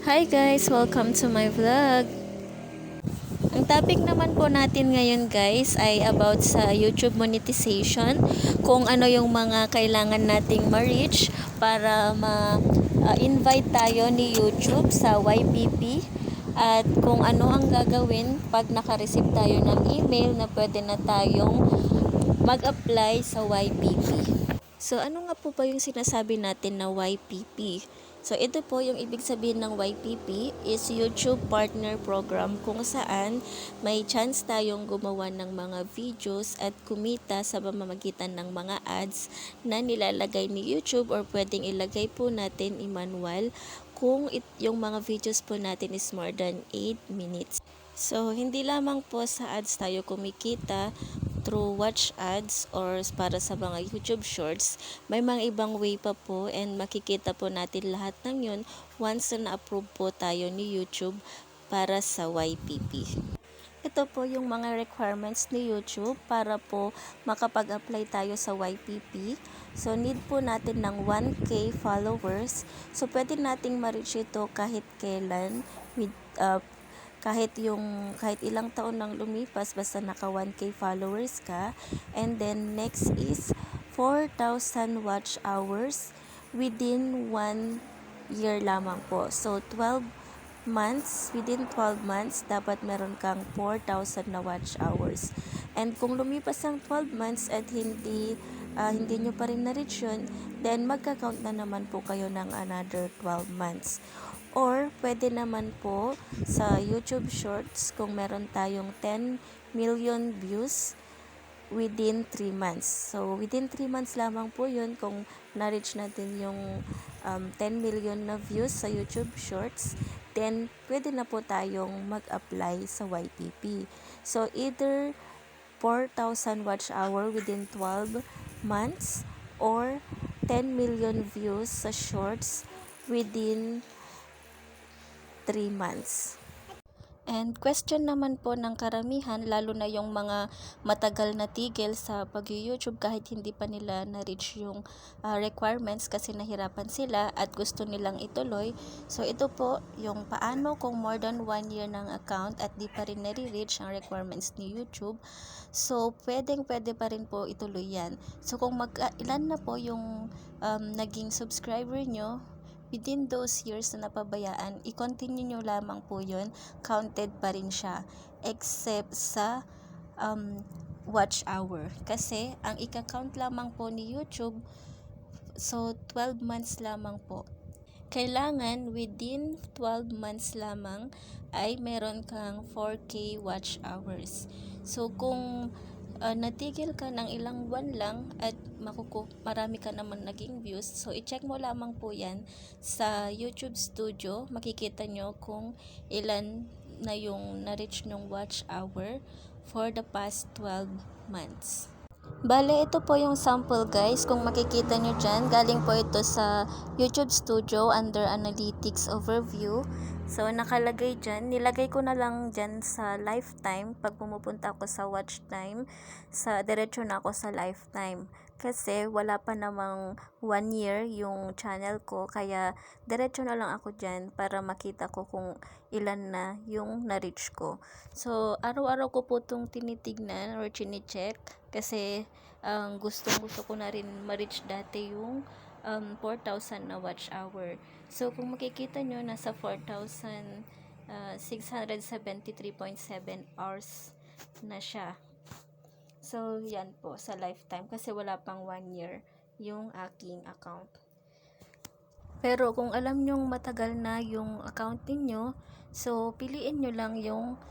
Hi guys! Welcome to my vlog. Ang topic naman po natin ngayon guys ay about sa YouTube monetization. Kung ano yung mga kailangan nating ma-reach para ma-invite tayo ni YouTube sa YPP. At kung ano ang gagawin pag naka-receive tayo ng email na pwede na tayong mag-apply sa YPP. So, ano nga po ba yung sinasabi natin na YPP? So, ito po yung ibig sabihin ng YPP is YouTube Partner Program kung saan may chance tayong gumawa ng mga videos at kumita sa pamamagitan ng mga ads na nilalagay ni YouTube or pwedeng ilagay po natin i-manual kung yung mga videos po natin is more than 8 minutes. So, hindi lamang po sa ads tayo kumikita through watch ads or para sa mga YouTube shorts, may mga ibang way pa po and makikita po natin lahat ng yun once na na-approve po tayo ni YouTube para sa YPP. Ito po yung mga requirements ni YouTube para po makapag-apply tayo sa YPP. So, need po natin ng 1K followers. So, pwede nating ma-reach ito kahit kailan with kahit ilang taon nang lumipas basta naka 1K followers ka. And then next is 4,000 watch hours within 1 year lamang po. So 12 months, within 12 months dapat meron kang 4,000 na watch hours. And kung lumipas ang 12 months at hindi nyo pa rin na-reach yun, then magka-count na naman po kayo ng another 12 months. Or pwede naman po sa YouTube Shorts kung meron tayong 10 million views within 3 months. So within 3 months lamang po yun kung na-reach natin yung 10 million na views sa YouTube Shorts, then pwede na po tayong mag-apply sa YPP. So either 4,000 watch hour within 12 months or 10 million views sa shorts within 3 months. And question naman po ng karamihan, lalo na yung mga matagal na tigil sa pag-YouTube kahit hindi pa nila na-reach yung requirements kasi nahirapan sila at gusto nilang ituloy. So ito po yung paano kung more than 1 year ng account at di pa rin nare-reach ang requirements ni YouTube. So pwede pa rin po ituloy yan. So kung ilan na po yung naging subscriber nyo, within those years na napabayaan, i-continue nyo lamang po yun, counted pa rin siya, except sa watch hour. Kasi, ang ika-count lamang po ni YouTube, so 12 months lamang po. Kailangan within 12 months lamang ay meron kang 4K watch hours. So, kung natigil ka ng ilang buwan lang at marami ka naman naging views, so i-check mo lamang po yan sa YouTube Studio. Makikita nyo kung ilan na yung na-reach ng watch hour for the past 12 months. Bale, ito po yung sample guys. Kung makikita nyo dyan, galing po ito sa YouTube Studio under Analytics Overview. So, nakalagay dyan. Nilagay ko na lang dyan sa lifetime. Pag pumupunta ako sa watch time, diretso na ako sa lifetime. Kasi wala pa namang 1 year yung channel ko. Kaya diretso na lang ako dyan para makita ko kung ilan na yung na-reach ko. So, araw-araw ko po itong tinitignan or chine-check. Kasi gusto ko na rin ma-reach dati yung 4,000 na watch hour. So, kung makikita nyo, nasa 4,673.7 hours na siya. So, yan po sa lifetime kasi wala pang 1 year yung aking account. Pero kung alam nyong matagal na yung account niyo, so piliin nyo lang yung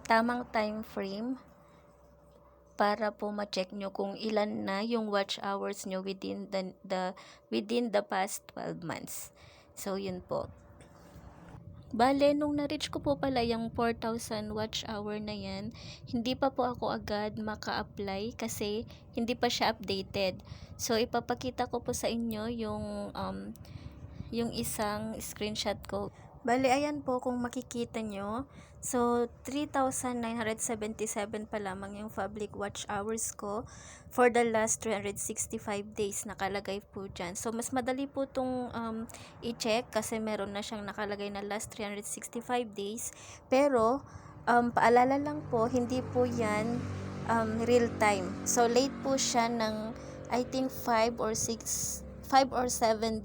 tamang time frame para po ma-check nyo kung ilan na yung watch hours nyo within the past 12 months. So, yun po. Bale, nung na-reach ko po pala yung 4,000 watch hour na yan, hindi pa po ako agad maka-apply kasi hindi pa siya updated. So, ipapakita ko po sa inyo yung isang screenshot ko Bale, ayan po kung makikita nyo. So, 3,977 pa lamang yung public watch hours ko for the last 365 days nakalagay po dyan. So, mas madali po itong i-check kasi meron na siyang nakalagay na last 365 days. Pero, paalala lang po, hindi po yan real time. So, late po siya ng I think 5 or 7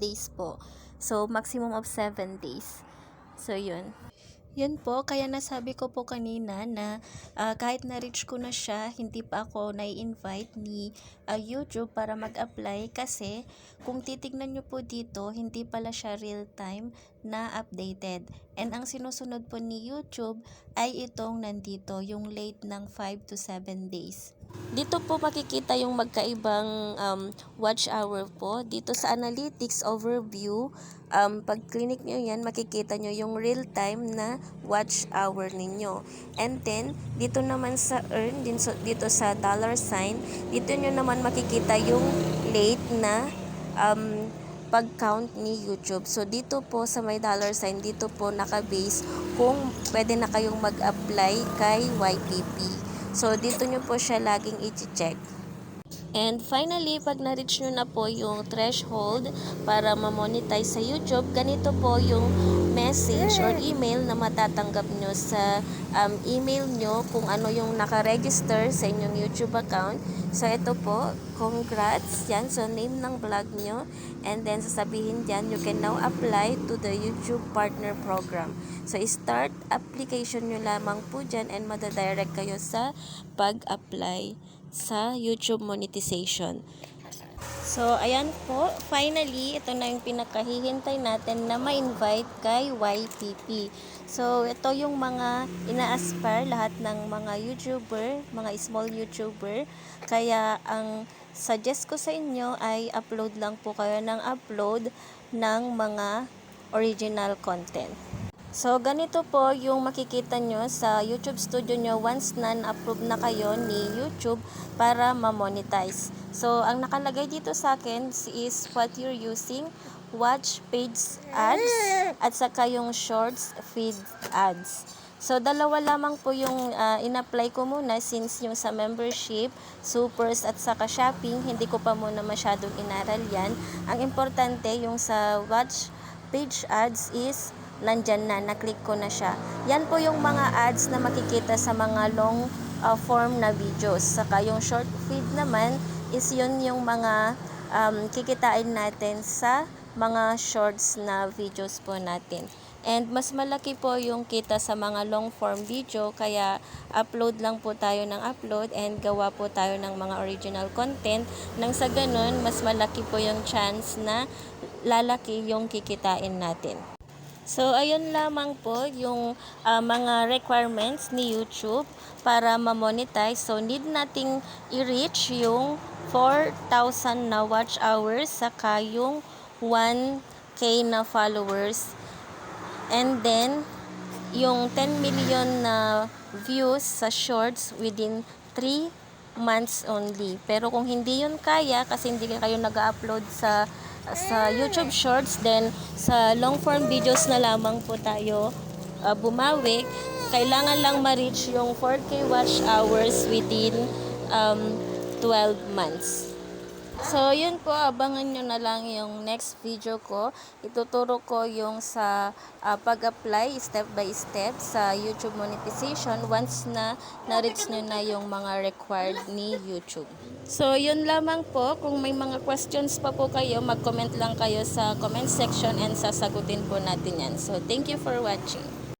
days po. So, maximum of 7 days. So, yun. Yun po, kaya nasabi ko po kanina na kahit na-reach ko na siya, hindi pa ako nai-invite ni YouTube para mag-apply kasi kung titignan nyo po dito, hindi pala siya real-time na updated. And ang sinusunod po ni YouTube ay itong nandito, yung late ng 5 to 7 days. Dito po makikita yung magkaibang watch hour po. Dito sa analytics overview, pag clinic nyo yan, makikita nyo yung real time na watch hour ninyo. And then, dito naman sa earn, dito sa dollar sign, dito nyo naman makikita yung late na pag-count ni YouTube. So, dito po sa may dollar sign, dito po nakabase kung pwede na kayong mag-apply kay YPP. So, dito nyo po siya laging i-check. And finally, pag na-reach nyo na po yung threshold para ma-monetize sa YouTube, ganito po yung message or email na matatanggap nyo sa email nyo kung ano yung naka-register sa inyong YouTube account. So, ito po, congrats, yan. So, name ng vlog nyo. And then, sasabihin dyan, you can now apply to the YouTube Partner Program. So, start application nyo lamang po dyan and madadirect kayo sa pag-apply sa YouTube monetization. So, ayan po. Finally, ito na yung pinakahihintay natin na ma-invite kay YPP. So, ito yung mga ina-aspire lahat ng mga YouTuber, mga small YouTuber. Kaya, ang suggest ko sa inyo ay upload lang po kayo ng upload ng mga original content. So, ganito po yung makikita nyo sa YouTube studio nyo once na na-approve na kayo ni YouTube para ma-monetize. So, ang nakalagay dito sa akin is what you're using, watch page ads, at saka yung shorts feed ads. So, dalawa lamang po yung in-apply ko muna since yung sa membership, supers at saka shopping, hindi ko pa muna masyadong inaral yan. Ang importante yung sa watch page ads is nandyan na, na-click ko na siya. Yan po yung mga ads na makikita sa mga long form na videos. Saka yung short feed naman is yun yung mga kikitain natin sa mga shorts na videos po natin. And mas malaki po yung kita sa mga long form video, kaya upload lang po tayo ng upload and gawa po tayo ng mga original content. Nang sa ganun, mas malaki po yung chance na lalaki yung kikitain natin. So, ayun lamang po yung mga requirements ni YouTube para ma-monetize. So, need nating i-reach yung 4,000 na watch hours saka yung 1K na followers. And then, yung 10 million na views sa shorts within 3 months only. Pero kung hindi yun kaya, kasi hindi kayo nag-upload sa YouTube Shorts, then sa long form videos na lamang po tayo bumawi. Kailangan lang ma-reach yung 4K watch hours within 12 months. So, yun po, abangan nyo na lang yung next video ko. Ituturo ko yung sa pag-apply step by step sa YouTube monetization once na na-reach nyo na yung mga required ni YouTube. So, yun lamang po. Kung may mga questions pa po kayo, mag-comment lang kayo sa comment section and sasagutin po natin yan. So, thank you for watching.